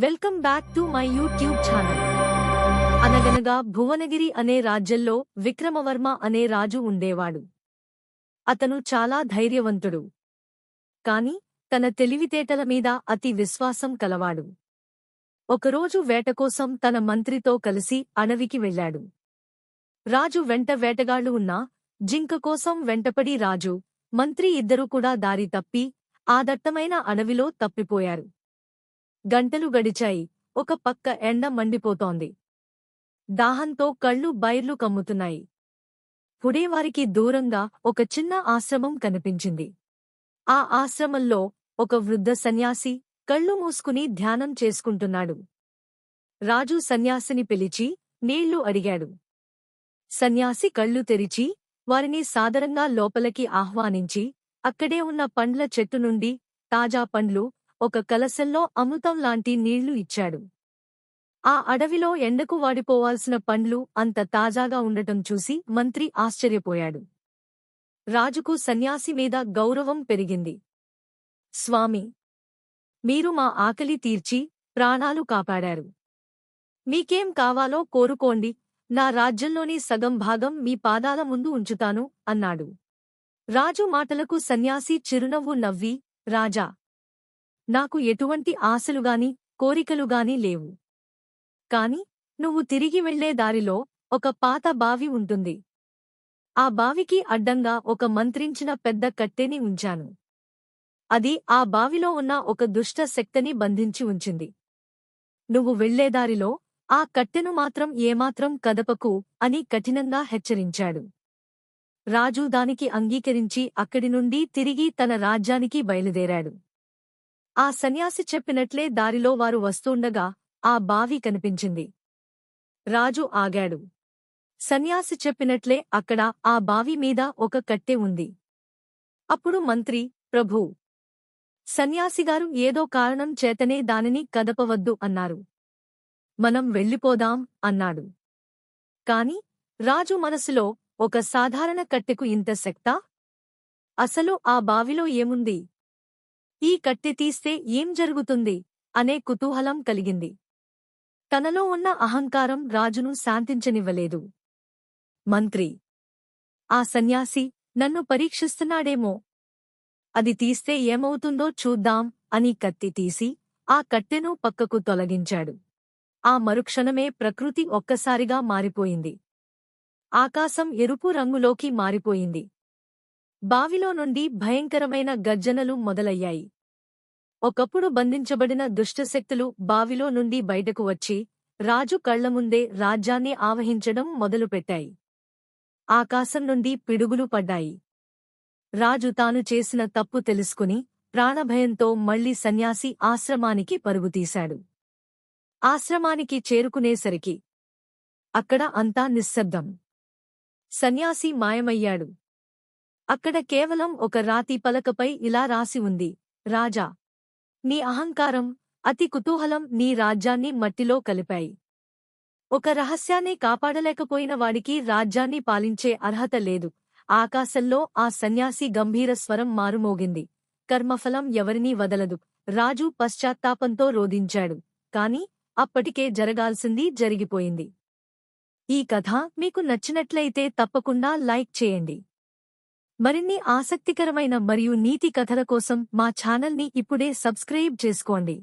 Welcome back to my YouTube channel. అనగనగా భువనగిరి అనే రాజ్యంలో విక్రమవర్మ అనే రాజు ఉండేవాడు. అతను చాలా ధైర్యవంతుడు. కాని తన తెలివితేటల మీద అతి విశ్వాసం కలవాడు. ఒకరోజు వేటకోసం తన మంత్రితో కలిసి అడవికి వెళ్లాడు. రాజు వెంట వేటగాళ్లు ఉన్నా జింక కోసం వెంటపడి రాజు, మంత్రి ఇద్దరూ కూడా దారి తప్పి ఆ దట్టమైన అడవిలో తప్పిపోయారు. గంటలు గడిచాయి. ఒక పక్క ఎండ మండిపోతోంది. దాహంతో కళ్ళు బైర్లు కమ్ముతున్నాయి. పుడేవారికి దూరంగా ఒక చిన్న ఆశ్రమం కనిపించింది. ఆ ఆశ్రమంలో ఒక వృద్ధ సన్యాసి కళ్ళు మూసుకుని ధ్యానం చేసుకుంటున్నాడు. రాజు సన్యాసిని పిలిచి నీళ్లు అడిగాడు. సన్యాసి కళ్ళు తెరిచి వారిని సాదరంగా లోపలికి ఆహ్వానించి అక్కడే ఉన్న పండ్ల చెట్టు నుండి తాజా పండ్లు, ఒక కలశంలో అమృతం లాంటి నీళ్లు ఇచ్చాడు. ఆ అడవిలో ఎండకు వాడిపోవాల్సిన పండ్లు అంత తాజాగా ఉండటం చూసి మంత్రి ఆశ్చర్యపోయాడు. రాజుకు సన్యాసి మీద గౌరవం పెరిగింది. స్వామీ, మీరు మా ఆకలి తీర్చి ప్రాణాలు కాపాడారు. మీకేం కావాలో కోరుకోండి, నా రాజ్యంలోని సగం భాగం మీ పాదాల ముందు ఉంచుతాను అన్నాడు. రాజు మాటలకు సన్యాసి చిరునవ్వు నవ్వి, రాజా, నాకు ఎటువంటి ఆశలుగాని కోరికలుగాని లేవు. కాని నువ్వు తిరిగి వెళ్లే దారిలో ఒక పాత బావి ఉంటుంది. ఆ బావికి అడ్డంగా ఒక మంత్రించిన పెద్ద కట్టెని ఉంచాను. అది ఆ బావిలో ఉన్న ఒక దుష్ట శక్తిని బంధించి ఉంచింది. నువ్వు వెళ్లేదారిలో ఆ కట్టెను మాత్రం ఏమాత్రం కదపకు అని కఠినంగా హెచ్చరించాడు. రాజు దానికి అంగీకరించి అక్కడి నుండి తిరిగి తన రాజ్యానికి బయలుదేరాడు. ఆ సన్యాసి చెప్పినట్లే దారిలో వారు వస్తూండగా ఆ బావి కనిపించింది. రాజు ఆగాడు. సన్యాసి చెప్పినట్లే అక్కడ ఆ బావి మీద ఒక కట్టె ఉంది. అప్పుడు మంత్రి, ప్రభూ, సన్యాసిగారు ఏదో కారణం చేతనే దానిని కదపవద్దు అన్నారు. మనం వెళ్ళిపోదాం అన్నాడు. కాని రాజు మనసులో ఒక సాధారణ కట్టెకు ఇంత శక్తా? అసలు ఆ బావిలో ఏముంది? ఈ కట్టె తీస్తే ఏం జరుగుతుంది అనే కుతూహలం కలిగింది. తనలో ఉన్న అహంకారం రాజును శాంతించనివ్వలేదు. మంత్రి, ఆ సన్యాసి నన్ను పరీక్షిస్తున్నాడేమో. అది తీస్తే ఏమవుతుందో చూద్దాం అని కత్తి తీసి ఆ కట్టెను పక్కకు తొలగించాడు. ఆ మరుక్షణమే ప్రకృతి ఒక్కసారిగా మారిపోయింది. ఆకాశం ఎరుపు రంగులోకి మారిపోయింది. బావిలో నుండి భయంకరమైన గర్జనలు మొదలయ్యాయి. ఒకప్పుడు బంధించబడిన దుష్టశక్తులు బావిలో నుండి బయటకు వచ్చి రాజు కళ్లముందే రాజ్యాన్ని ఆవహించడం మొదలుపెట్టాయి. ఆకాశం నుండి పిడుగులు పడ్డాయి. రాజు తాను చేసిన తప్పు తెలుసుకుని ప్రాణభయంతో మళ్లీ సన్యాసి ఆశ్రమానికి పరుగుతీశాడు. ఆశ్రమానికి చేరుకునేసరికి అక్కడ అంతా నిశ్శబ్దం. సన్యాసి మాయమయ్యాడు. అక్కడ కేవలం ఒక రాతి పలకపై ఇలా రాసి ఉంది, రాజా, నీ అహంకారం, అతి కుతూహలం నీ రాజ్యాన్ని మట్టిలో కలిపాయి. ఒక రహస్యాన్ని కాపాడలేకపోయిన వాడికి రాజ్యాన్ని పాలించే అర్హత లేదు. ఆకాశంలో ఆ సన్యాసి గంభీర స్వరం మారుమోగింది, కర్మఫలం ఎవరినీ వదలదు. రాజు పశ్చాత్తాపంతో రోదించాడు. కాని అప్పటికే జరగాల్సింది జరిగిపోయింది. ఈ కథ మీకు నచ్చినట్లయితే తప్పకుండా లైక్ చేయండి. మరిన్ని ఆసక్తికరమైన మరియు నీతి కథల కోసం మా ఛానల్ని ఇప్పుడే సబ్స్క్రైబ్ చేసుకోండి.